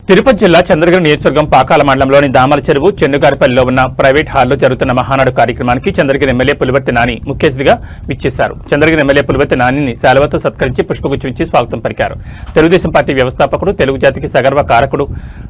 తిరుపతి జిల్లా చంద్రగిరి నియోజకవర్గం పాకాల మండలంలోని దామల చెరువు చెన్నుగారిపల్లిలో ఉన్న ప్రైవేట్ హాల్లో జరుగుతున్న మహానాడు కార్యక్రమానికి చంద్రగిరి ఎమ్మెల్యే పులివర్తి నాని ముఖ్య అతిథిగా విచ్చేశారు. చంద్రగిరి ఎమ్మెల్యే పులివర్తి నానిని శాలువాతో సత్కరించి పుష్పగుచ్చం ఇచ్చి స్వాగతం పలికారు. తెలుగుదేశం పార్టీ వ్యవస్థాపకుడు, తెలుగు జాతికి సగర్వ కారకుడు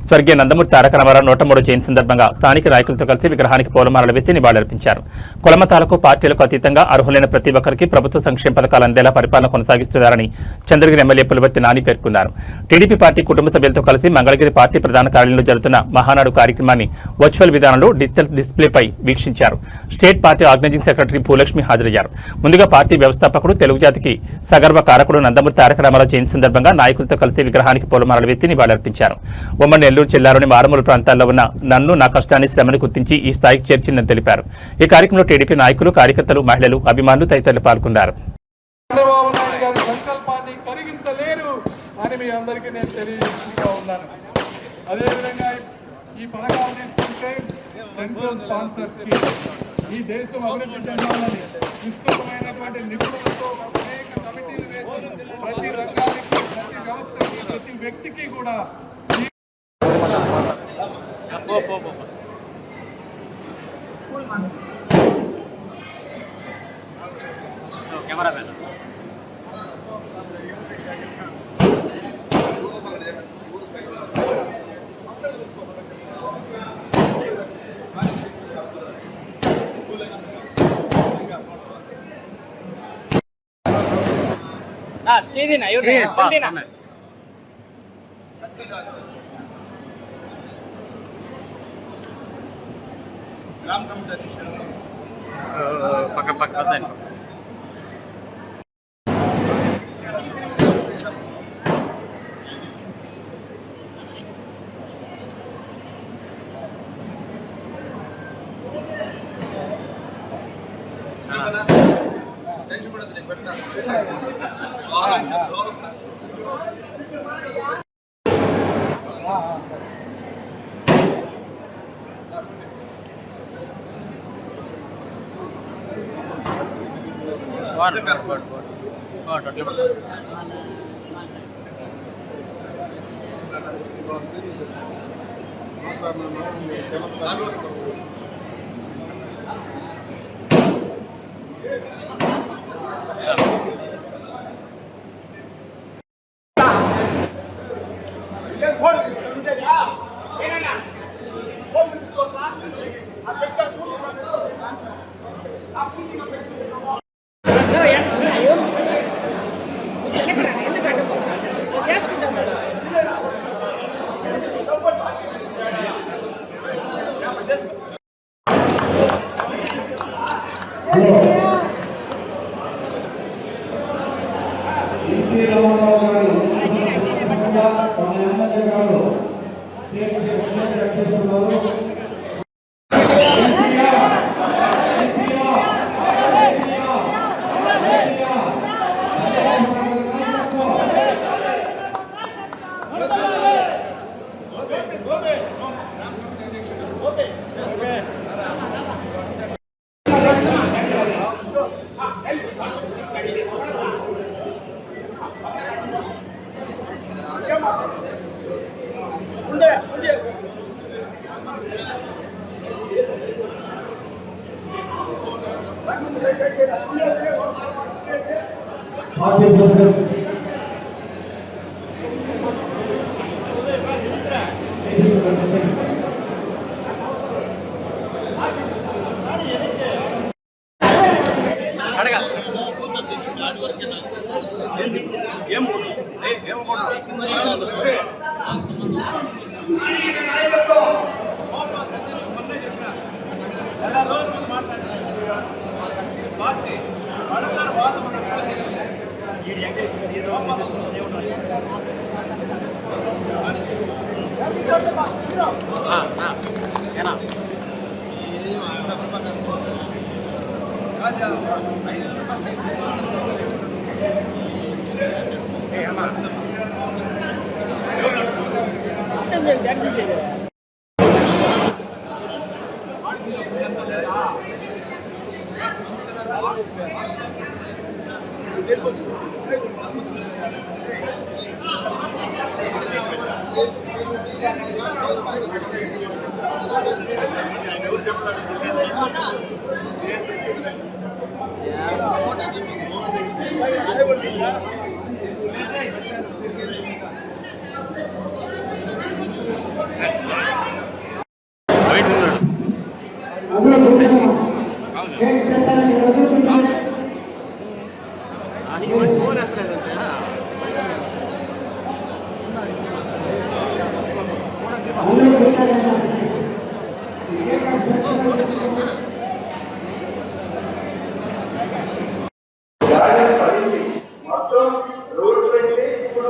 స్వర్గీయ నందమూరి తారక రామారావు 103వ జయంతి సందర్భంగా స్థానిక నాయకులతో కలిసి విగ్రహానికి పూలమాలలు వేసి నివాళులర్పించారు. కులమతాలకు, పార్టీలకు అతీతంగా అర్హులైన ప్రతి ఒక్కరికి ప్రభుత్వ సంక్షేమ పథకాలు అందేలా పరిపాలన కొనసాగిస్తున్నారని చంద్రగిరి ఎమ్మెల్యే పులివర్తి నాని పేర్కొన్నారు. టీడీపీ పార్టీ కుటుంబ సభ్యులతో కలిసి మంగళగిరి పార్టీ ప్రధాన కార్యాలయంలో జరుగుతున్న మహానాడు కార్యక్రమాన్ని వర్చువల్ విధానంలో డిజిటల్ డిస్ప్లేపై వీక్షించారు. State party organizing secretary Bhulakshmi హాజరయ్యారు. ముందుగా పార్టీ వ్యవస్థాపకుడు, తెలుగు జాతికి సగర్వ కారకుడు నందమూరి తారక రామారావు జయంతి సందర్భంగా నాయకులతో కలిసి విగ్రహానికి పూలమాలలు వేసి నివాళులర్పించారు. ఉమ్మడి నెల్లూరు జిల్లాలోని మారుమూల ప్రాంతాల్లో ఉన్న నన్ను, నా కష్టాన్ని, శ్రమను గుర్తించి ఈ స్థాయికి చేర్చిందని తెలిపారు. ఈ కార్యక్రమంలో టీడీపీ నాయకులు, కార్యకర్తలు, మహిళలు, అభిమానులు తదితరులు పాల్గొన్నారు. అని మీ అందరికీ నేను తెలియజేస్తూ ఉన్నాను. అదేవిధంగా ఈ పథకాలు తీసుకుంటే సెంట్రల్ స్పాన్సర్స్కి ఈ దేశం అభివృద్ధి చెందాలని విస్తృతమైనటువంటి నిపుణులతో అనేక కమిటీలు వేసి ప్రతి రంగానికి, ప్రతి వ్యవస్థకి, ప్రతి వ్యక్తికి కూడా గాలి పడింది మొత్తం రోడ్డు అయితే ఇప్పుడు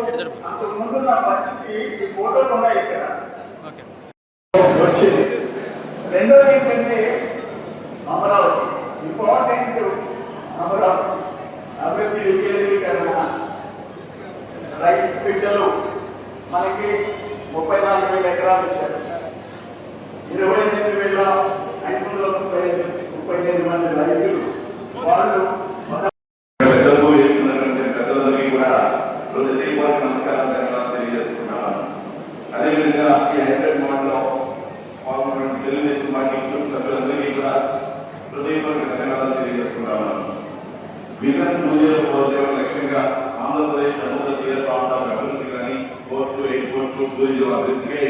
అంత ముందున్న పరిస్థితి ఈ ఫోటోలు ఉన్నాయి ఇక్కడ వచ్చింది. రెండోది ఏంటంటే అమరావతి ఇంపార్టెంట్. అమరావతి అభివృద్ధి వికేంద్రీకరణ, రైతు బిడ్డలు మనకి 34,000 ఎకరాలు ఇచ్చారు. 28,538 మంది రైతులు వాళ్ళు పెద్దలందరికీ కూడా హృదయపూర్వక నమస్కారాలు ధన్యవాదాలు తెలియజేస్తున్నాను. అదేవిధంగా ఈ హైదరాబాద్ మోడల్లో పాల్గొన్న తెలుగుదేశం పార్టీ కుటుంబ సభ్యులందరికీ కూడా హృదయపూర్వక ధన్యవాదాలు తెలియజేస్తున్నాను. విజన్ 2040 లక్ష్యంగా ఆంధ్రప్రదేశ్ సముద్ర తీర ప్రాంతాల అభివృద్ధి కానీ పోర్టు ఎయిర్పోర్టు టూరిజం అభివృద్ధికి